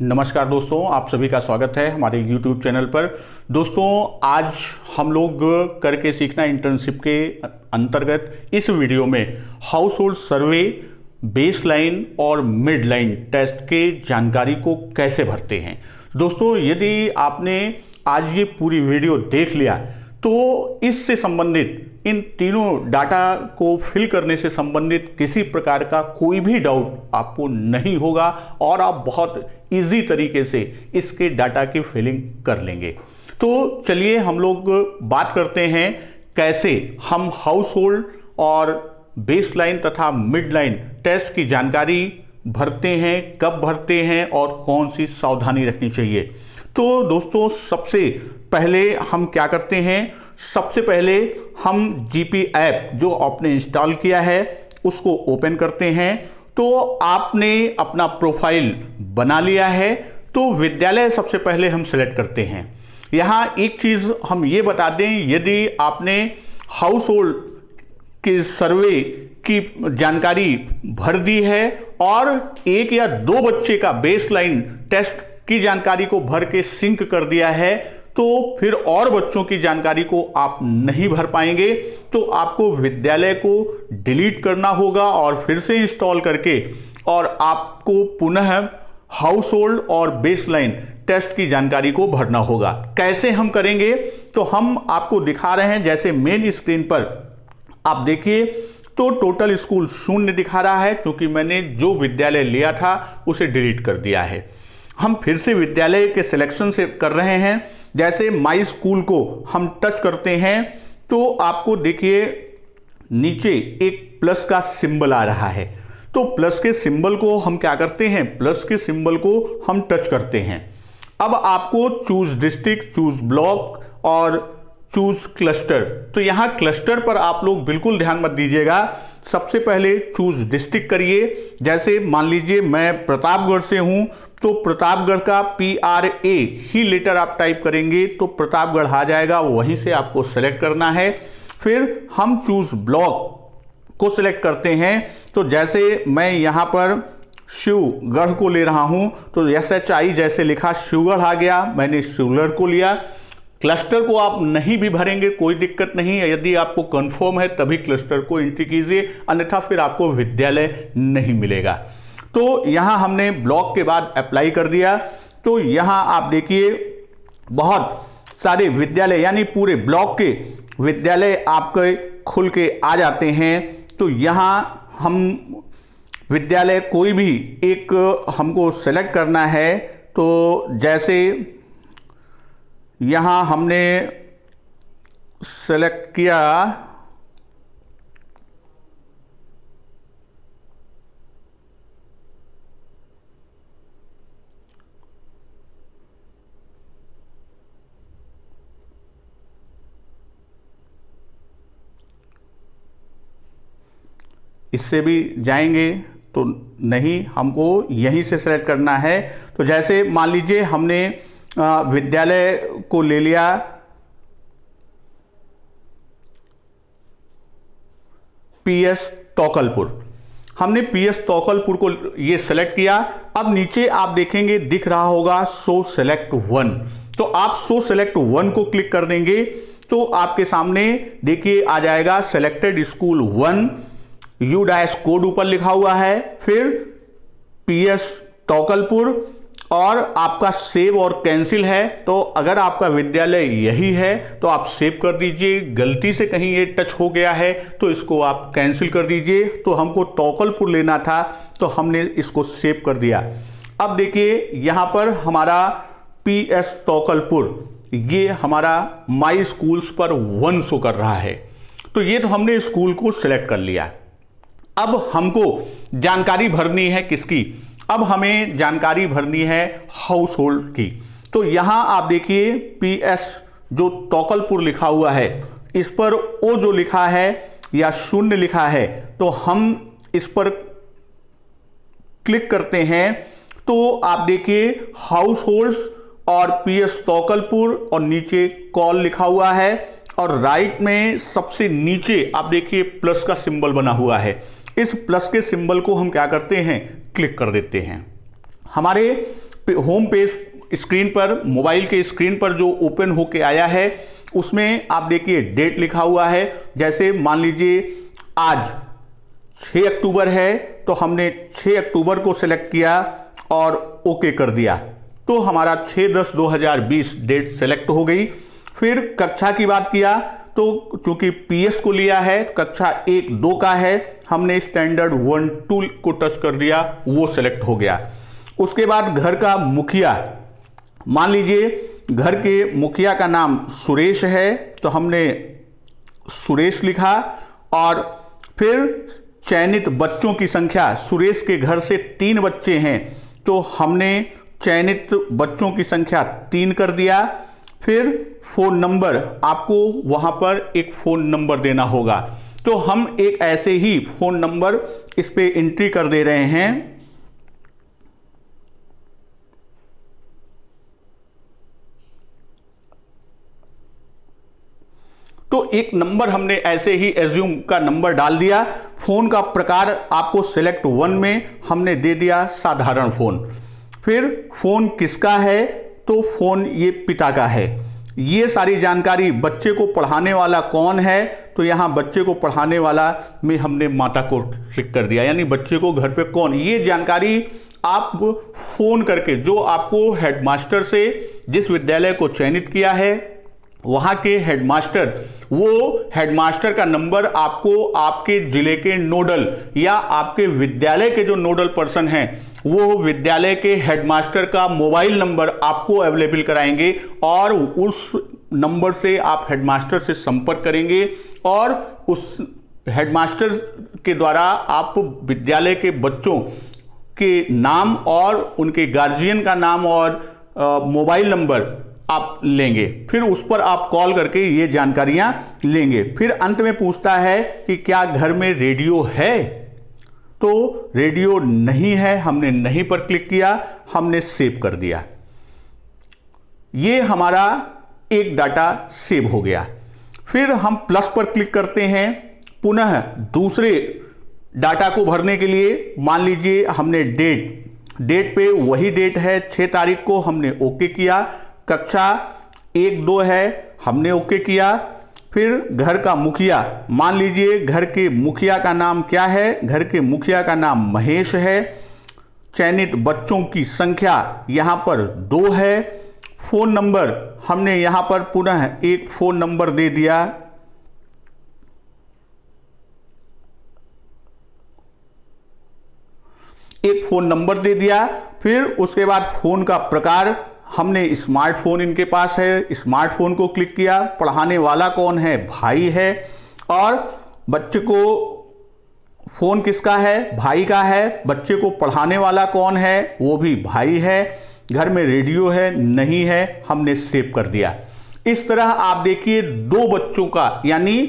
नमस्कार दोस्तों, आप सभी का स्वागत है हमारे YouTube चैनल पर। दोस्तों, आज हम लोग करके सीखना इंटर्नशिप के अंतर्गत इस वीडियो में हाउस होल्ड सर्वे बेसलाइन और मिडलाइन टेस्ट के जानकारी को कैसे भरते हैं। दोस्तों, यदि आपने आज ये पूरी वीडियो देख लिया तो इससे संबंधित इन तीनों डाटा को फिल करने से संबंधित किसी प्रकार का कोई भी डाउट आपको नहीं होगा और आप बहुत इजी तरीके से इसके डाटा की फिलिंग कर लेंगे। तो चलिए हम लोग बात करते हैं कैसे हम हाउस होल्ड और बेसलाइन तथा मिडलाइन टेस्ट की जानकारी भरते हैं, कब भरते हैं और कौन सी सावधानी रखनी चाहिए। तो दोस्तों, सबसे पहले हम क्या करते हैं, सबसे पहले हम जीपी ऐप जो आपने इंस्टॉल किया है उसको ओपन करते हैं। तो आपने अपना प्रोफाइल बना लिया है तो विद्यालय सबसे पहले हम सेलेक्ट करते हैं। यहाँ एक चीज़ हम ये बता दें, यदि आपने हाउस होल्ड के सर्वे की जानकारी भर दी है और एक या दो बच्चे का बेसलाइन टेस्ट की जानकारी को भर के सिंक कर दिया है तो फिर और बच्चों की जानकारी को आप नहीं भर पाएंगे। तो आपको विद्यालय को डिलीट करना होगा और फिर से इंस्टॉल करके और आपको पुनः हाउस होल्ड और बेसलाइन टेस्ट की जानकारी को भरना होगा। कैसे हम करेंगे तो हम आपको दिखा रहे हैं। जैसे मेन स्क्रीन पर आप देखिए तो टोटल स्कूल 0 दिखा रहा है क्योंकि मैंने जो विद्यालय लिया था उसे डिलीट कर दिया है। हम फिर से विद्यालय के सिलेक्शन से कर रहे हैं। जैसे माई स्कूल को हम टच करते हैं तो आपको देखिए नीचे एक प्लस का सिंबल आ रहा है। तो प्लस के सिंबल को हम क्या करते हैं, प्लस के सिंबल को हम टच करते हैं। अब आपको चूज डिस्ट्रिक्ट, चूज ब्लॉक और चूज क्लस्टर, तो यहाँ क्लस्टर पर आप लोग बिल्कुल ध्यान मत दीजिएगा। सबसे पहले चूज डिस्ट्रिक्ट करिए। जैसे मान लीजिए मैं प्रतापगढ़ से हूँ तो प्रतापगढ़ का PRA ही लेटर आप टाइप करेंगे तो प्रतापगढ़ आ जाएगा, वहीं से आपको सेलेक्ट करना है। फिर हम चूज ब्लॉक को सिलेक्ट करते हैं। तो जैसे मैं यहाँ पर शिवगढ़ को ले रहा हूँ तो SHI जैसे लिखा शिवगढ़ आ गया, मैंने शिवगढ़ को लिया। क्लस्टर को आप नहीं भी भरेंगे कोई दिक्कत नहीं है, यदि आपको कंफर्म है तभी क्लस्टर को एंट्री कीजिए, अन्यथा फिर आपको विद्यालय नहीं मिलेगा। तो यहाँ हमने ब्लॉक के बाद अप्लाई कर दिया। तो यहाँ आप देखिए बहुत सारे विद्यालय यानी पूरे ब्लॉक के विद्यालय आपके खुल के आ जाते हैं। तो यहाँ हम विद्यालय कोई भी एक हमको सेलेक्ट करना है। तो जैसे यहाँ हमने सेलेक्ट किया इससे भी जाएंगे तो नहीं, हमको यहीं से सेलेक्ट करना है। तो जैसे मान लीजिए हमने विद्यालय को ले लिया PS तौकलपुर, हमने PS तौकलपुर को ये सेलेक्ट किया। अब नीचे आप देखेंगे दिख रहा होगा शो सेलेक्ट 1, तो आप शो सेलेक्ट 1 को क्लिक कर देंगे तो आपके सामने देखिए आ जाएगा सेलेक्टेड स्कूल 1, U- कोड ऊपर लिखा हुआ है, फिर PS तौकलपुर और आपका सेव और कैंसिल है। तो अगर आपका विद्यालय यही है तो आप सेव कर दीजिए। गलती से कहीं ये टच हो गया है तो इसको आप कैंसिल कर दीजिए। तो हमको तौकलपुर लेना था तो हमने इसको सेव कर दिया। अब देखिए यहाँ पर हमारा PS तौकलपुर ये हमारा माई स्कूल्स पर 1 शो कर रहा है। तो ये तो हमने स्कूल को सिलेक्ट कर लिया। अब हमको जानकारी भरनी है किसकी, अब हमें जानकारी भरनी है हाउस होल्ड की। तो यहाँ आप देखिए PS जो तौकलपुर लिखा हुआ है इस पर O जो लिखा है या 0 लिखा है तो हम इस पर क्लिक करते हैं तो आप देखिए हाउस होल्ड्स और PS तौकलपुर और नीचे कॉल लिखा हुआ है और राइट में सबसे नीचे आप देखिए प्लस का सिंबल बना हुआ है। इस प्लस के सिंबल को हम क्या करते हैं, क्लिक कर देते हैं। हमारे होम पेज स्क्रीन पर, मोबाइल के स्क्रीन पर जो ओपन होके आया है उसमें आप देखिए डेट लिखा हुआ है। जैसे मान लीजिए आज 6 अक्टूबर है तो हमने 6 अक्टूबर को सिलेक्ट किया और ओके कर दिया, तो हमारा 6/10/2020 डेट सेलेक्ट हो गई। फिर कक्षा की बात किया तो चूंकि पीएस को लिया है, कक्षा 1-2 का है, हमने स्टैंडर्ड 1-2 को टच कर दिया, वो सिलेक्ट हो गया। उसके बाद घर का मुखिया, मान लीजिए घर के मुखिया का नाम सुरेश है तो हमने सुरेश लिखा। और फिर चयनित बच्चों की संख्या, सुरेश के घर से 3 बच्चे हैं तो हमने चयनित बच्चों की संख्या 3 कर दिया। फिर फ़ोन नंबर, आपको वहाँ पर एक फ़ोन नंबर देना होगा, तो हम एक ऐसे ही फ़ोन नंबर इस पे एंट्री कर दे रहे हैं। तो एक नंबर हमने ऐसे ही एज्यूम का नंबर डाल दिया। फ़ोन का प्रकार आपको सिलेक्ट 1 में हमने दे दिया साधारण फ़ोन। फिर फ़ोन किसका है तो फ़ोन ये पिता का है। ये सारी जानकारी, बच्चे को पढ़ाने वाला कौन है तो यहाँ बच्चे को पढ़ाने वाला में हमने माता को क्लिक कर दिया, यानी बच्चे को घर पे कौन, ये जानकारी आप फ़ोन करके जो आपको हेडमास्टर से, जिस विद्यालय को चयनित किया है वहाँ के हेडमास्टर, वो हेडमास्टर का नंबर आपको आपके जिले के नोडल या आपके विद्यालय के जो नोडल पर्सन हैं वो विद्यालय के हेडमास्टर का मोबाइल नंबर आपको अवेलेबल कराएंगे और उस नंबर से आप हेडमास्टर से संपर्क करेंगे और उस हेडमास्टर के द्वारा आप विद्यालय के बच्चों के नाम और उनके गार्जियन का नाम और मोबाइल नंबर आप लेंगे। फिर उस पर आप कॉल करके ये जानकारियां लेंगे। फिर अंत में पूछता है कि क्या घर में रेडियो है, तो रेडियो नहीं है, हमने नहीं पर क्लिक किया, हमने सेव कर दिया। ये हमारा एक डाटा सेव हो गया। फिर हम प्लस पर क्लिक करते हैं पुनः दूसरे डाटा को भरने के लिए। मान लीजिए हमने डेट पे वही डेट है 6 तारीख को, हमने ओके किया। कक्षा 1-2 है, हमने ओके किया। फिर घर का मुखिया, मान लीजिए घर के मुखिया का नाम क्या है, घर के मुखिया का नाम महेश है। चयनित बच्चों की संख्या यहाँ पर 2 है। फ़ोन नंबर हमने यहाँ पर पुनः एक फ़ोन नंबर दे दिया। एक फ़ोन नंबर दे दिया। फिर उसके बाद फ़ोन का प्रकार, हमने स्मार्टफोन इनके पास है, स्मार्टफोन को क्लिक किया। पढ़ाने वाला कौन है, भाई है। और बच्चे को फ़ोन किसका है, भाई का है। बच्चे को पढ़ाने वाला कौन है, वो भी भाई है। घर में रेडियो है, नहीं है, हमने सेव कर दिया। इस तरह आप देखिए 2 बच्चों का, यानी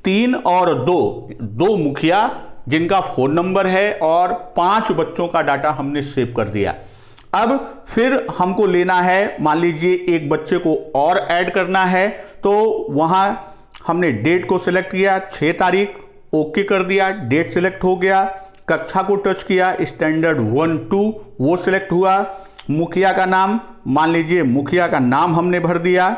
3 और 2 मुखिया जिनका फ़ोन नंबर है और 5 बच्चों का डाटा हमने सेव कर दिया। अब फिर हमको लेना है, मान लीजिए एक बच्चे को और ऐड करना है, तो वहाँ हमने डेट को सिलेक्ट किया 6 तारीख, ओके कर दिया, डेट सिलेक्ट हो गया। कक्षा को टच किया, स्टैंडर्ड 1-2 वो सिलेक्ट हुआ। मुखिया का नाम, मान लीजिए मुखिया का नाम हमने भर दिया।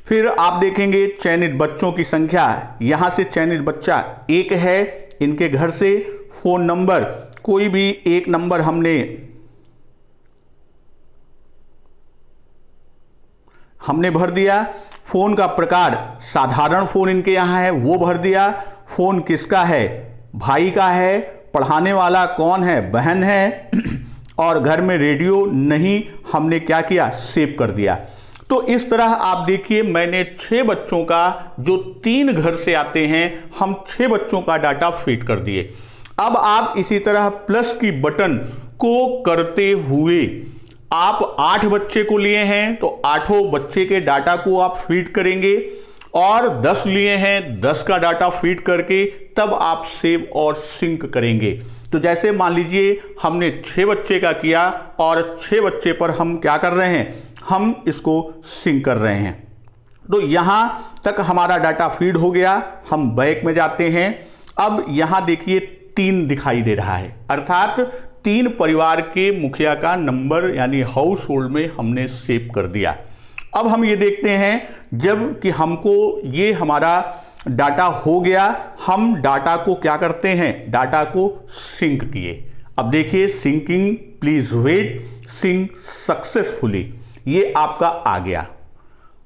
फिर आप देखेंगे चयनित बच्चों की संख्या, यहाँ से चयनित बच्चा 1 है, इनके घर से। फ़ोन नंबर, कोई भी एक नंबर हमने भर दिया। फ़ोन का प्रकार साधारण फ़ोन इनके यहाँ है, वो भर दिया। फ़ोन किसका है, भाई का है। पढ़ाने वाला कौन है, बहन है। और घर में रेडियो नहीं, हमने क्या किया, सेव कर दिया। तो इस तरह आप देखिए मैंने 6 बच्चों का, जो 3 घर से आते हैं, हम 6 बच्चों का डाटा फीड कर दिए। अब आप इसी तरह प्लस की बटन को करते हुए आप 8 बच्चे को लिए हैं तो 8 बच्चे के डाटा को आप फीड करेंगे, और 10 लिए हैं 10 का डाटा फीड करके तब आप सेव और सिंक करेंगे। तो जैसे मान लीजिए हमने 6 बच्चे का किया और 6 बच्चे पर हम क्या कर रहे हैं, हम इसको सिंक कर रहे हैं। तो यहाँ तक हमारा डाटा फीड हो गया। हम बैक में जाते हैं। अब यहाँ देखिए 3 दिखाई दे रहा है, अर्थात 3 परिवार के मुखिया का नंबर यानी हाउस होल्ड में हमने सेव कर दिया। अब हम ये देखते हैं जब कि हमको ये हमारा डाटा हो गया, हम डाटा को क्या करते हैं, डाटा को सिंक किए। अब देखिए syncing, please wait, sync successfully, ये आपका आ गया।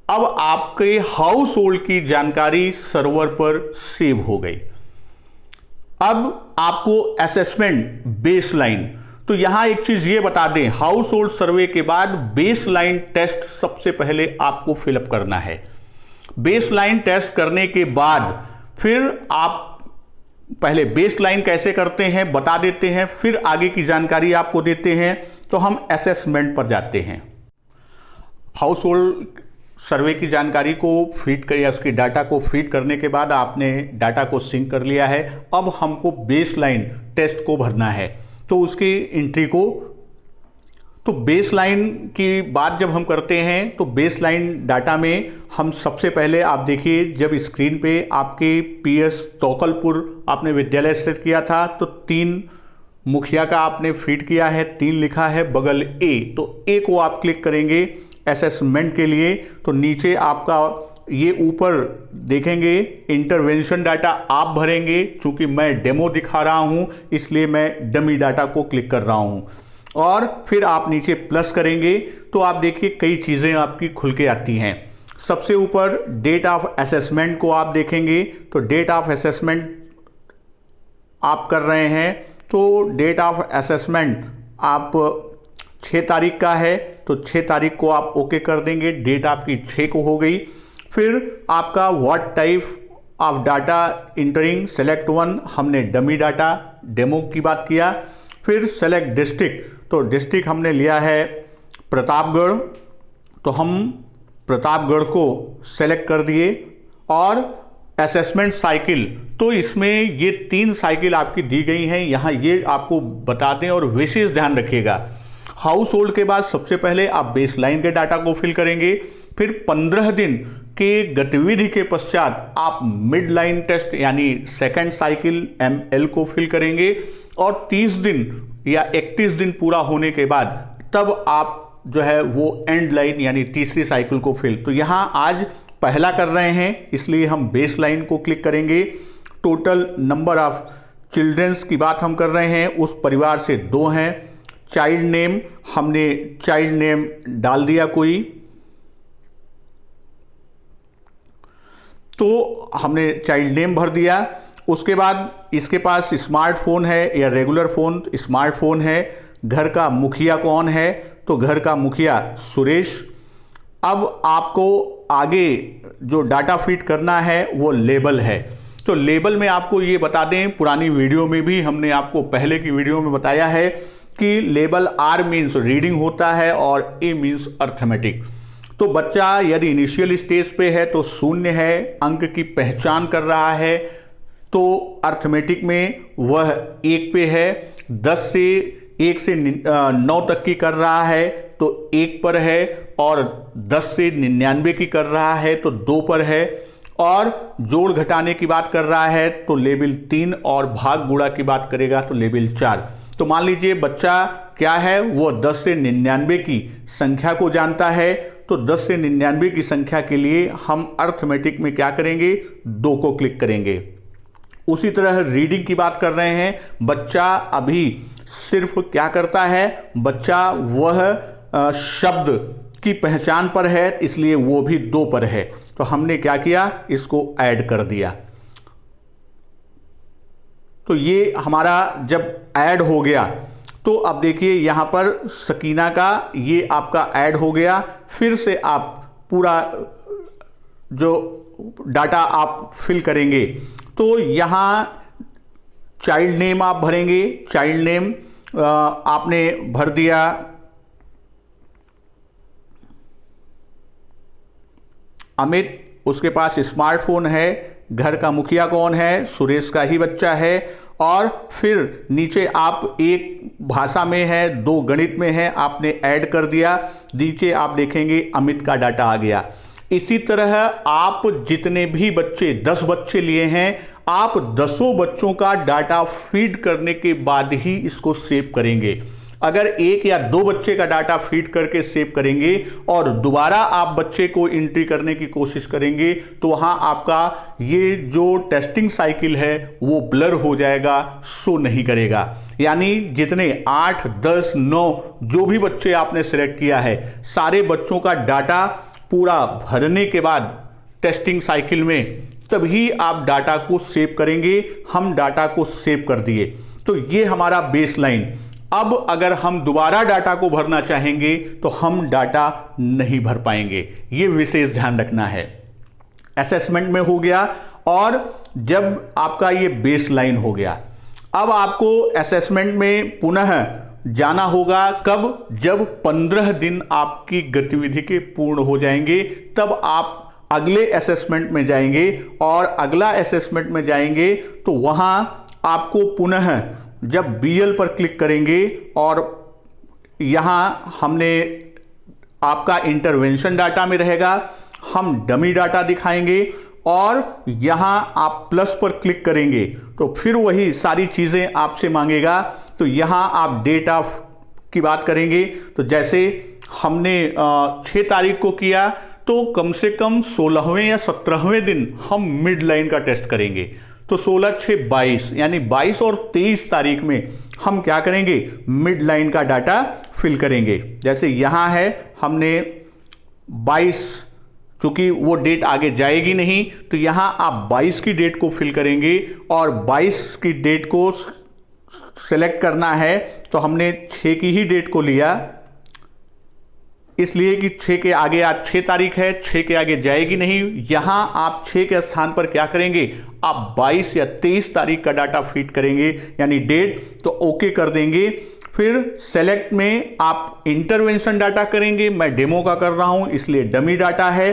अब आपके हाउस होल्ड की जानकारी सर्वर पर सेव हो गई। अब आपको असेसमेंट बेसलाइन, तो यहां एक चीज ये बता दें, हाउस होल्ड सर्वे के बाद बेसलाइन टेस्ट सबसे पहले आपको फिलअप करना है। बेसलाइन टेस्ट करने के बाद फिर आप पहले बेसलाइन कैसे करते हैं बता देते हैं, फिर आगे की जानकारी आपको देते हैं। तो हम असेसमेंट पर जाते हैं। हाउस होल्ड सर्वे की जानकारी को फीड कर या उसकी डाटा को फीड करने के बाद आपने डाटा को सिंक कर लिया है। अब हमको बेसलाइन टेस्ट को भरना है, तो उसकी एंट्री को, तो बेसलाइन की बात जब हम करते हैं तो बेसलाइन डाटा में हम सबसे पहले आप देखिए, जब स्क्रीन पे आपके पीएस तोकलपुर आपने विद्यालय स्थित किया था तो 3 मुखिया का आपने फीड किया है, 3 लिखा है बगल ए, तो ए को आप क्लिक करेंगे असेसमेंट के लिए। तो नीचे आपका ये ऊपर देखेंगे इंटरवेंशन डाटा आप भरेंगे, चूंकि मैं डेमो दिखा रहा हूं इसलिए मैं डमी डाटा को क्लिक कर रहा हूं, और फिर आप नीचे प्लस करेंगे तो आप देखिए कई चीज़ें आपकी खुल के आती हैं। सबसे ऊपर डेट ऑफ असेसमेंट को आप देखेंगे, तो डेट ऑफ असेसमेंट आप कर रहे हैं, तो डेट ऑफ असेसमेंट आप 6 तारीख का है तो 6 तारीख को आप ओके कर देंगे, डेट आपकी 6 को हो गई। फिर आपका what type of data entering, select 1, हमने डमी डाटा डेमो की बात किया। फिर सेलेक्ट डिस्ट्रिक्ट, तो डिस्ट्रिक्ट हमने लिया है प्रतापगढ़, तो हम प्रतापगढ़ को सेलेक्ट कर दिए। और असेसमेंट साइकिल, तो इसमें ये 3 साइकिल आपकी दी गई हैं, यहाँ ये आपको बता दें और विशेष ध्यान रखिएगा। हाउस होल्ड के बाद सबसे पहले आप बेसलाइन के डाटा को फिल करेंगे, फिर 15 दिन के गतिविधि के पश्चात आप मिड लाइन टेस्ट यानी सेकंड साइकिल ML को फिल करेंगे, और 30 दिन या 31 दिन पूरा होने के बाद तब आप जो है वो एंड लाइन यानी तीसरी साइकिल को फिल। तो यहाँ आज पहला कर रहे हैं इसलिए हम बेसलाइन को क्लिक करेंगे। टोटल नंबर ऑफ चिल्ड्रंस की बात हम कर रहे हैं, उस परिवार से 2 हैं। चाइल्ड नेम, हमने चाइल्ड नेम डाल दिया कोई, तो हमने चाइल्ड नेम भर दिया। उसके बाद इसके पास स्मार्टफोन है या रेगुलर फ़ोन, स्मार्टफोन है। घर का मुखिया कौन है, तो घर का मुखिया सुरेश। अब आपको आगे जो डाटा फीड करना है वो लेबल है, तो लेबल में आपको ये बता दें, पुरानी वीडियो में भी हमने आपको पहले की वीडियो में बताया है कि लेबल R मीन्स रीडिंग होता है और A मीन्स अर्थमेटिक। तो बच्चा यदि इनिशियल स्टेज पे है तो 0 है, अंक की पहचान कर रहा है, तो अर्थमेटिक में वह 1 पे है। 10 से 1 से 9 तक की कर रहा है तो 1 पर है, और 10 से 99 की कर रहा है तो 2 पर है, और जोड़ घटाने की बात कर रहा है तो लेवल 3, और भाग गुणा की बात करेगा तो लेवल 4। तो मान लीजिए बच्चा क्या है, वो 10 से 99 की संख्या को जानता है, तो 10 से 99 की संख्या के लिए हम अर्थमेटिक में क्या करेंगे, 2 को क्लिक करेंगे। उसी तरह रीडिंग की बात कर रहे हैं, बच्चा अभी सिर्फ क्या करता है, बच्चा वह शब्द की पहचान पर है इसलिए वो भी 2 पर है, तो हमने क्या किया, इसको ऐड कर दिया। तो ये हमारा जब ऐड हो गया तो अब देखिए यहाँ पर सकीना का ये आपका ऐड हो गया। फिर से आप पूरा जो डाटा आप फिल करेंगे, तो यहाँ चाइल्ड नेम आप भरेंगे। चाइल्ड नेम आपने भर दिया अमित, उसके पास स्मार्टफोन है। घर का मुखिया कौन है, सुरेश का ही बच्चा है। और फिर नीचे आप एक भाषा में है, 2 गणित में है, आपने ऐड कर दिया। नीचे आप देखेंगे अमित का डाटा आ गया। इसी तरह आप जितने भी बच्चे 10 बच्चे लिए हैं, आप 10 बच्चों का डाटा फीड करने के बाद ही इसको सेव करेंगे। अगर 1 या 2 बच्चे का डाटा फीड करके सेव करेंगे और दोबारा आप बच्चे को एंट्री करने की कोशिश करेंगे तो वहां आपका ये जो टेस्टिंग साइकिल है वो ब्लर हो जाएगा, शो नहीं करेगा। यानी जितने 8, 10, 9 जो भी बच्चे आपने सिलेक्ट किया है, सारे बच्चों का डाटा पूरा भरने के बाद टेस्टिंग साइकिल में तभी आप डाटा को सेव करेंगे। हम डाटा को सेव कर दिए तो ये हमारा बेसलाइन। अब अगर हम दोबारा डाटा को भरना चाहेंगे तो हम डाटा नहीं भर पाएंगे, ये विशेष ध्यान रखना है। असेसमेंट में हो गया और जब आपका ये बेसलाइन हो गया, अब आपको असेसमेंट में पुनः जाना होगा। कब? जब 15 दिन आपकी गतिविधि के पूर्ण हो जाएंगे, तब आप अगले असेसमेंट में जाएंगे और अगला असेसमेंट में जाएंगे तो वहां आपको पुनः जब BL पर क्लिक करेंगे और यहां हमने आपका इंटरवेंशन डाटा में रहेगा, हम डमी डाटा दिखाएंगे और यहां आप प्लस पर क्लिक करेंगे तो फिर वही सारी चीजें आपसे मांगेगा। तो यहां आप डेट ऑफ की बात करेंगे तो जैसे हमने 6 तारीख को किया तो कम से कम 16वें या 17वें दिन हम मिड लाइन का टेस्ट करेंगे। तो 16, 6, 22 यानी 22 और 23 तारीख में हम क्या करेंगे? मिड लाइन का डाटा फिल करेंगे। जैसे यहां है हमने 22, चूंकि वो डेट आगे जाएगी नहीं तो यहां आप 22 की डेट को फिल करेंगे और 22 की डेट को सेलेक्ट करना है तो हमने 6 की ही डेट को लिया, इसलिए कि 6 के आगे आज 6 तारीख है, 6 के आगे जाएगी नहीं। यहां आप 6 के स्थान पर क्या करेंगे? आप 22 या 23 तारीख का डाटा फीड करेंगे यानी डेट, तो ओके कर देंगे। फिर सेलेक्ट में आप इंटरवेंशन डाटा करेंगे, मैं डेमो का कर रहा हूं इसलिए डमी डाटा है।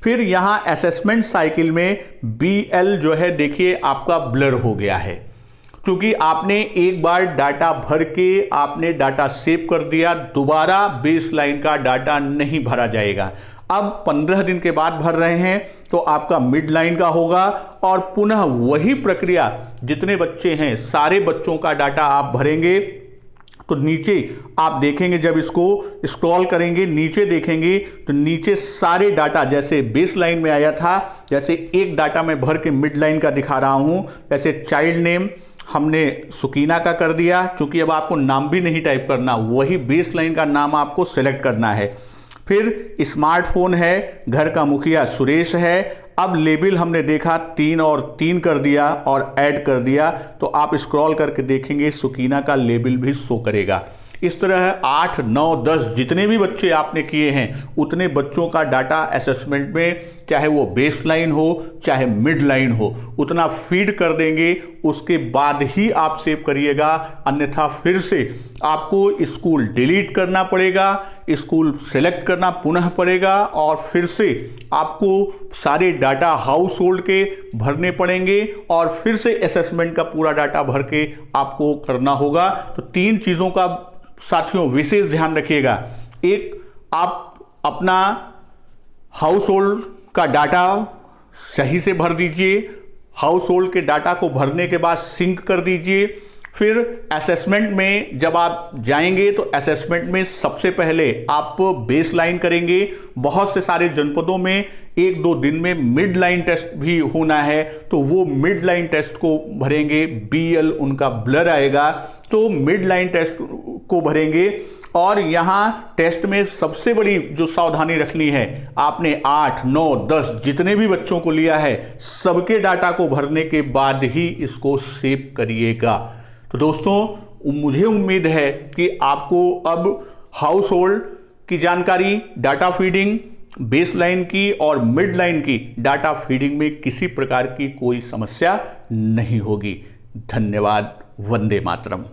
फिर यहां असेसमेंट साइकिल में BL जो है देखिए आपका ब्लर हो गया है, क्योंकि आपने एक बार डाटा भर के आपने डाटा सेव कर दिया, दोबारा बेसलाइन का डाटा नहीं भरा जाएगा। अब 15 दिन के बाद भर रहे हैं तो आपका मिड लाइन का होगा और पुनः वही प्रक्रिया, जितने बच्चे हैं सारे बच्चों का डाटा आप भरेंगे। तो नीचे आप देखेंगे, जब इसको स्क्रॉल करेंगे नीचे देखेंगे तो नीचे सारे डाटा जैसे बेस लाइन में आया था, जैसे एक डाटा मैं भर के मिड लाइन का दिखा रहा हूं। जैसे चाइल्ड नेम हमने सुकीना का कर दिया, क्योंकि अब आपको नाम भी नहीं टाइप करना, वही बेस लाइन का नाम आपको सेलेक्ट करना है। फिर स्मार्टफोन है, घर का मुखिया सुरेश है। अब लेबल हमने देखा 3 और 3 कर दिया और ऐड कर दिया, तो आप स्क्रॉल करके देखेंगे सुकीना का लेबल भी शो करेगा। इस तरह 8, 9, 10 जितने भी बच्चे आपने किए हैं उतने बच्चों का डाटा असेसमेंट में, चाहे वो बेस लाइन हो चाहे मिड लाइन हो, उतना फीड कर देंगे। उसके बाद ही आप सेव करिएगा, अन्यथा फिर से आपको स्कूल डिलीट करना पड़ेगा, स्कूल सेलेक्ट करना पुनः पड़ेगा और फिर से आपको सारे डाटा हाउस होल्ड के भरने पड़ेंगे और फिर से असेसमेंट का पूरा डाटा भर के आपको करना होगा। तो 3 चीज़ों का साथियों विशेष ध्यान रखिएगा। एक, आप अपना हाउस होल्ड का डाटा सही से भर दीजिए, हाउस होल्ड के डाटा को भरने के बाद सिंक कर दीजिए। फिर असेसमेंट में जब आप जाएंगे तो असेसमेंट में सबसे पहले आप बेस लाइन करेंगे। बहुत से सारे जनपदों में 1-2 दिन में मिड लाइन टेस्ट भी होना है, तो वो मिड लाइन टेस्ट को भरेंगे। BL उनका ब्लर आएगा तो मिड लाइन टेस्ट को भरेंगे। और यहाँ टेस्ट में सबसे बड़ी जो सावधानी रखनी है, आपने 8, 9, 10 जितने भी बच्चों को लिया है सबके डाटा को भरने के बाद ही इसको सेव करिएगा। तो दोस्तों, मुझे उम्मीद है कि आपको अब हाउस होल्ड की जानकारी, डाटा फीडिंग, बेस लाइन की और मिड लाइन की डाटा फीडिंग में किसी प्रकार की कोई समस्या नहीं होगी। धन्यवाद। वंदे मातरम।